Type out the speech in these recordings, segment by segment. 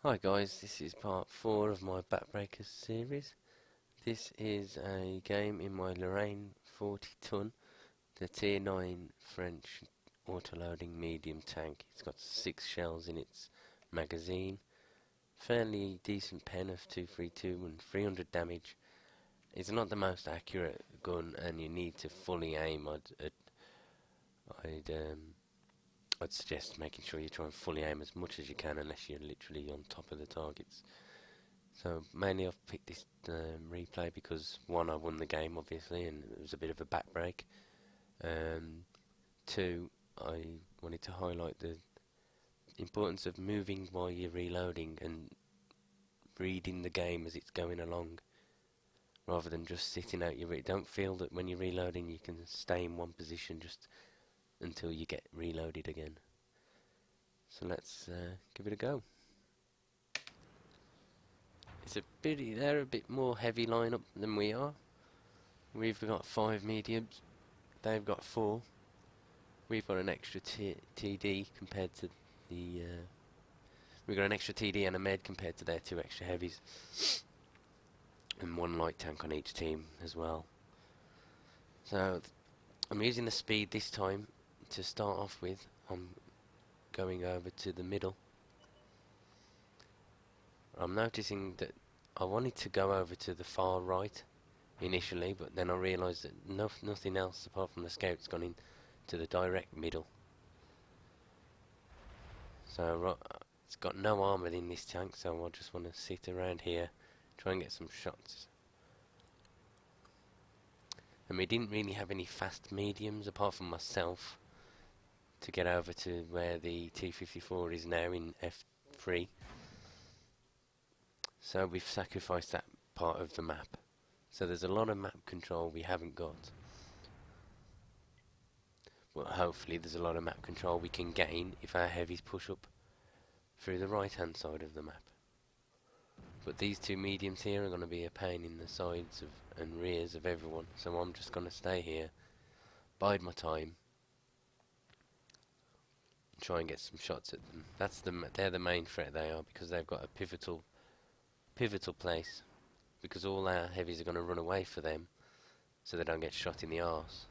Hi guys, this is part 4 of my Backbreakers series. This is a game in my Lorraine 40-ton, the tier 9 French auto-loading medium tank. It's got 6 shells in its magazine, fairly decent pen of 232 and 300 damage. It's not the most accurate gun and you need to fully aim. I'd suggest making sure you try and fully aim as much as you can unless you're literally on top of the targets. So mainly I've picked this replay because one, I won the game obviously and it was a bit of a back break. Two, I wanted to highlight the importance of moving while you're reloading and reading the game as it's going along rather than just sitting out your don't feel that when you're reloading you can stay in one position just until you get reloaded again. So let's give it a go. They're a bit more heavy lineup than we are. We've got 5 mediums, they've got 4. We've got an extra TD compared to the we've got an extra TD and a med compared to their 2 extra heavies, and 1 light tank on each team as well. So I'm using the speed this time to start off with. I'm going over to the middle. I'm noticing that I wanted to go over to the far right initially, but then I realised that nothing else apart from the scout's gone into the direct middle. So it's got no armour in this tank, so I just want to sit around here, try and get some shots. And we didn't really have any fast mediums apart from myself to get over to where the T-54 is now in F3. So we've sacrificed that part of the map. So there's a lot of map control we haven't got. Well, hopefully there's a lot of map control we can gain if our heavies push up through the right hand side of the map. But these 2 mediums here are going to be a pain in the sides and rears of everyone, so I'm just going to stay here, bide my time, and try and get some shots at them. They're the main threat they are, because they've got a pivotal place, because all our heavies are going to run away for them so they don't get shot in the arse,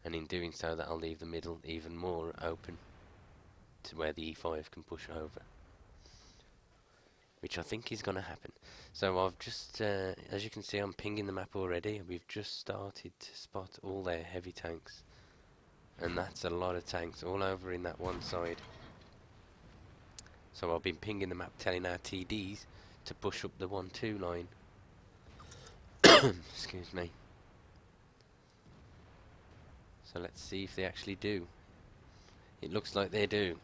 and in doing so that'll leave the middle even more open to where the E5 can push over, which I think is going to happen. So I've just as you can see, I'm pinging the map already. We've just started to spot all their heavy tanks, and that's a lot of tanks all over in that one side. So I've been pinging the map, telling our TDs to push up the 1-2 line. Excuse me. So let's see if they actually do. It looks like they do.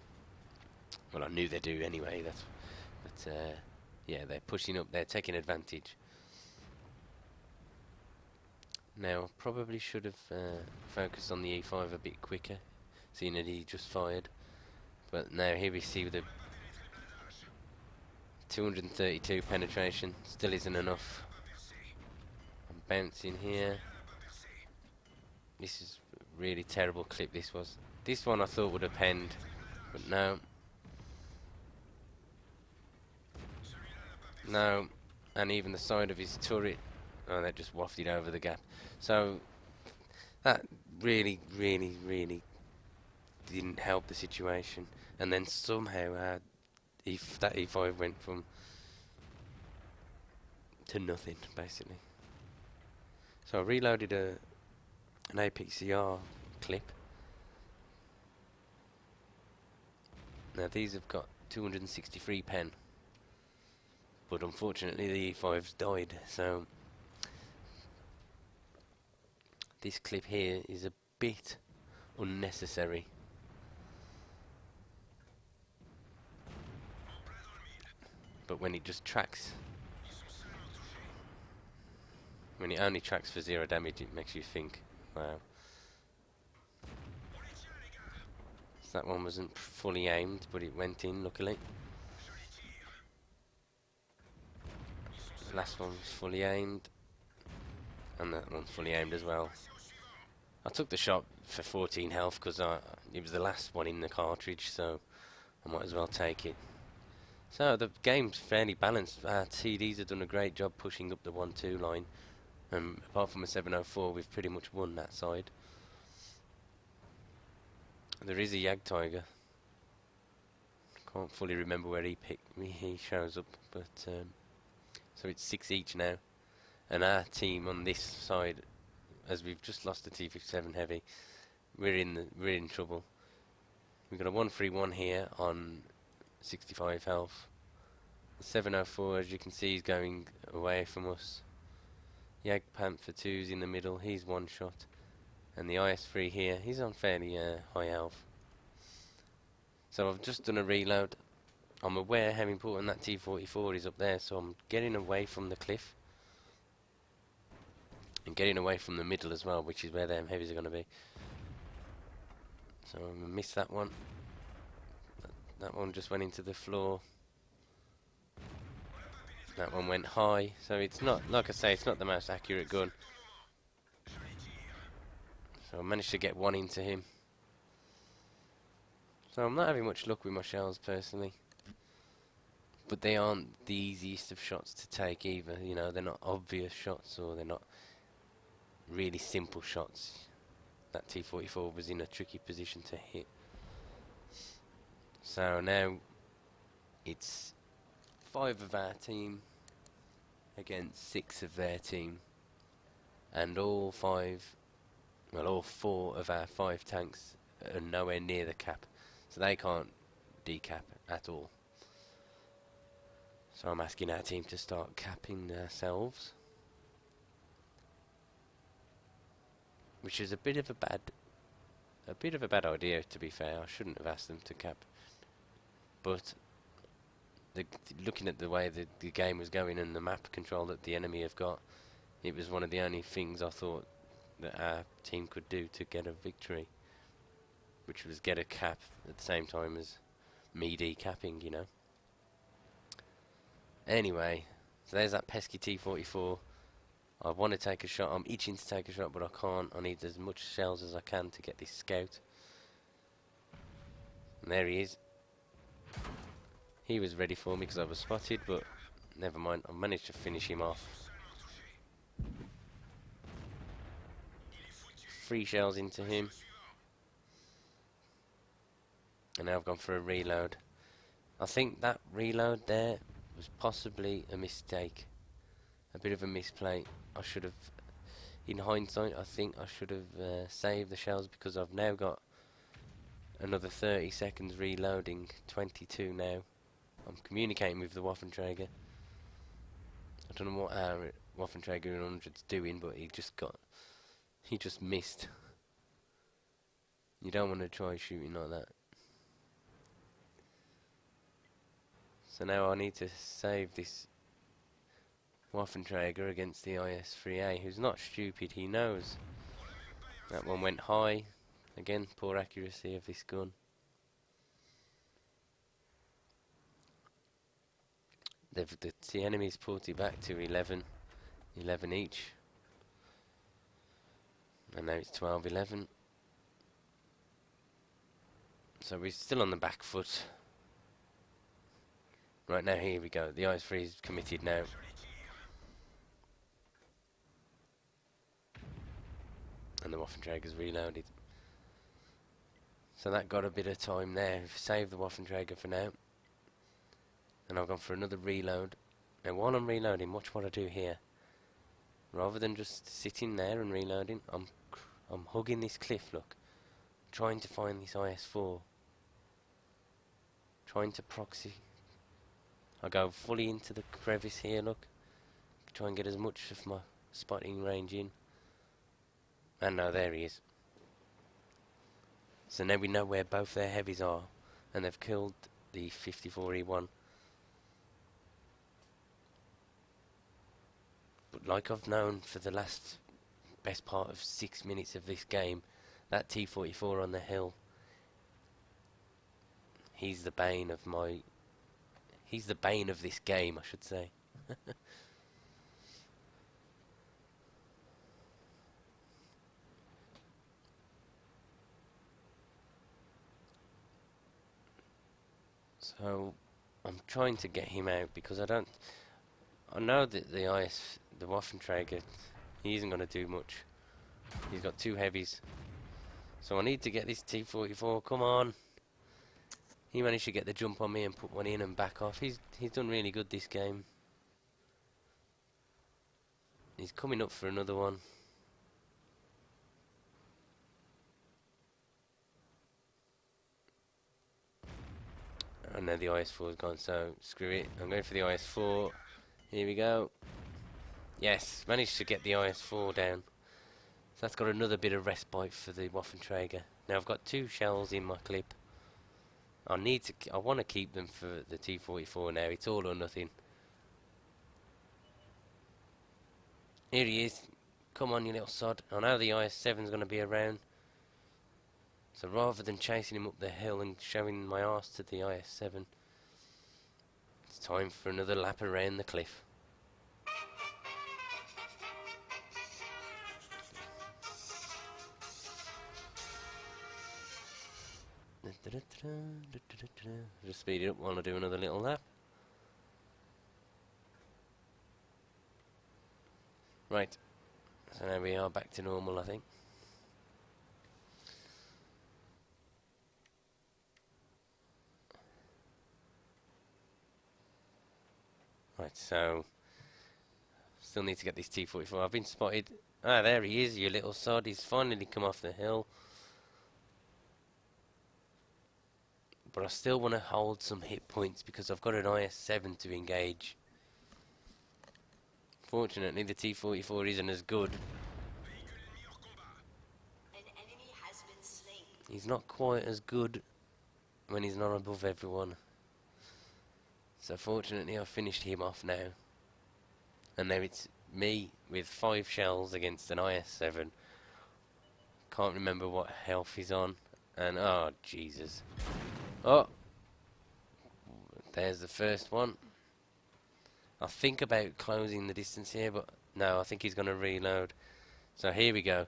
Well, I knew they do anyway. But yeah, they're pushing up. They're taking advantage. Now, I probably should have focused on the E5 a bit quicker, seeing that he just fired. But now here we see the 232 penetration still isn't enough. I'm bouncing here. This is a really terrible clip. This one I thought would have penned, but no. No, and even the side of his turret, oh, that just wafted over the gap. So that really didn't help the situation. And then somehow that E5 went to nothing, basically. So I reloaded an APCR clip. Now these have got 263 pen, but unfortunately the E5's died, so this clip here is a bit unnecessary. But when it just tracks, when it only tracks for 0 damage, it makes you think, wow. So that one wasn't fully aimed, but it went in, luckily. The last one was fully aimed, and that one's fully aimed as well. I took the shot for 14 health because it was the last one in the cartridge, so I might as well take it. So the game's fairly balanced. Our TDs have done a great job pushing up the 1-2 line. Apart from a 704, we've pretty much won that side. There is a Yag Tiger. Can't fully remember where he picked me. He shows up, but so it's 6 each now. And our team on this side, as we've just lost the T57 heavy, we're in trouble. We've got a 131 here on 65 health. The 704, as you can see, is going away from us. Yag Panther 2's in the middle. He's one shot. And the IS-3 here, he's on fairly high health. So I've just done a reload. I'm aware how important that T44 is up there, so I'm getting away from the cliff. And getting away from the middle as well, which is where them heavies are going to be. So I'm going to miss that one. That one just went into the floor. That one went high. So it's not, like I say, it's not the most accurate gun. So I managed to get one into him. So I'm not having much luck with my shells personally. But they aren't the easiest of shots to take either. You know, they're not obvious shots, or they're not really simple shots. That T44 was in a tricky position to hit. So now it's 5 of our team against 6 of their team, and all 4 of our 5 tanks are nowhere near the cap, so they can't decap at all. So I'm asking our team to start capping themselves, which is a bit of a bad idea, to be fair. I shouldn't have asked them to cap, but looking at the way the game was going and the map control that the enemy have got, it was one of the only things I thought that our team could do to get a victory, which was get a cap at the same time as me decapping, you know. Anyway, so there's that pesky T44. I want to take a shot. I'm itching to take a shot, but I can't. I need as much shells as I can to get this scout. And there he is. He was ready for me because I was spotted, but never mind. I managed to finish him off. 3 shells into him. And now I've gone for a reload. I think that reload there was possibly a mistake. A bit of a misplay. I should have, in hindsight, I think I should have saved the shells, because I've now got another 30 seconds reloading. 22 now. I'm communicating with the Waffenträger. I don't know what our Waffenträger in 100's doing, but he just missed. You don't want to try shooting like that. So now I need to save this Waffenträger against the IS-3A, who's not stupid. He knows. That one went high. Again, poor accuracy of this gun. The enemy's pulled it back to 11 each, and now it's 12-11. So we're still on the back foot. Right, now here we go. The IS-3 is committed now. And the Waffenträger's reloaded. So that got a bit of time there. We've saved the Waffenträger for now. And I've gone for another reload. Now while I'm reloading, watch what I do here. Rather than just sitting there and reloading, I'm hugging this cliff, look. Trying to find this IS-4. Trying to proxy. I go fully into the crevice here, look. Try and get as much of my spotting range in. And now there he is. So now we know where both their heavies are. And they've killed the 54E1. But like I've known for the best part of 6 minutes of this game, that T44 on the hill, he's the bane of this game, I should say. So I'm trying to get him out because I know that the Waffenträger, he isn't going to do much. He's got 2 heavies. So I need to get this T-44, come on. He managed to get the jump on me and put one in and back off. He's done really good this game. He's coming up for another one. And now the IS-4 is gone, so screw it. I'm going for the IS-4. Here we go. Yes, managed to get the IS-4 down. So that's got another bit of respite for the Waffenträger. Now I've got 2 shells in my clip. I want to keep them for the T-44 now. It's all or nothing. Here he is. Come on, you little sod. I know the IS-7's going to be around. So rather than chasing him up the hill and showing my arse to the IS-7, it's time for another lap around the cliff. Just speed it up while I do another little lap. Right, so now we are back to normal, I think. Right, so still need to get this T-44. I've been spotted. Ah, there he is, you little sod. He's finally come off the hill. But I still want to hold some hit points because I've got an IS-7 to engage. Fortunately, the T-44 isn't as good. He's not quite as good when he's not above everyone. So fortunately, I've finished him off now. And now it's me with 5 shells against an IS-7. Can't remember what health he's on. And, oh, Jesus. Oh! There's the first one. I think about closing the distance here, but no, I think he's going to reload. So here we go.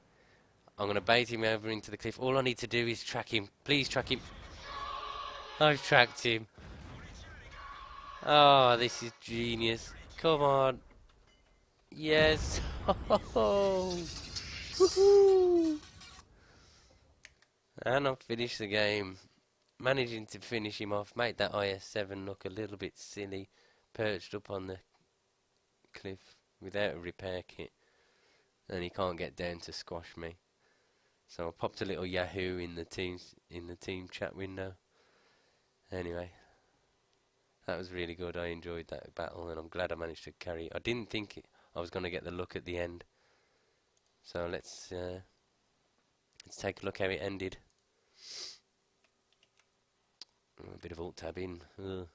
I'm going to bait him over into the cliff. All I need to do is track him. Please track him. I've tracked him. Oh, this is genius. Come on. Yes. Oh. Woohoo. And I've finished the game. Managing to finish him off. Made that IS-7 look a little bit silly. Perched up on the cliff without a repair kit. And he can't get down to squash me. So I popped a little Yahoo in the team chat window. Anyway. That was really good. I enjoyed that battle, and I'm glad I managed to carry it. I didn't think I was going to get the look at the end. So let's take a look how it ended. A bit of alt tab in. Ugh.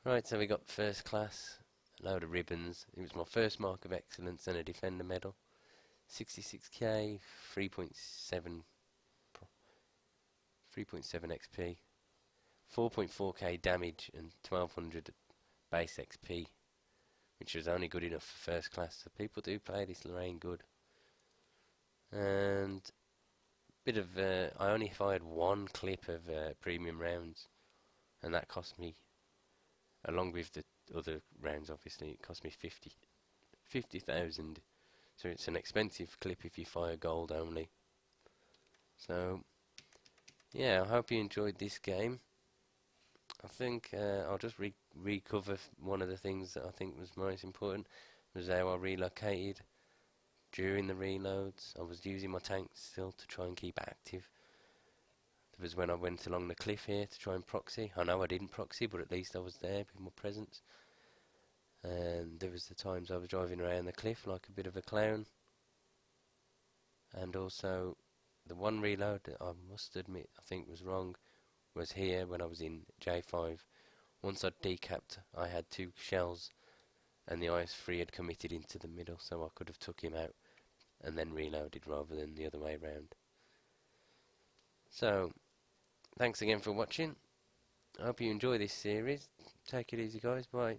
Right, so we got first class, a load of ribbons. It was my first mark of excellence and a defender medal. 66k, 3.7 XP. 4.4k damage and 1200 base XP, which was only good enough for first class. So people do play this Lorraine good. And bit of I only fired 1 clip of premium rounds, and that cost me, along with the other rounds, obviously, it cost me 50,000. So it's an expensive clip if you fire gold only. So yeah, I hope you enjoyed this game. I think I'll just recover one of the things that I think was most important, was how I relocated during the reloads. I was using my tanks still to try and keep active. There was when I went along the cliff here to try and proxy. I know I didn't proxy, but at least I was there with my presence. And there was the times I was driving around the cliff like a bit of a clown. And also, the one reload that I must admit I think was wrong was here when I was in J5. Once I'd decapped, I had 2 shells, and the IS-3 had committed into the middle, so I could have took him out and then reloaded rather than the other way round. So, thanks again for watching. I hope you enjoy this series. Take it easy, guys. Bye.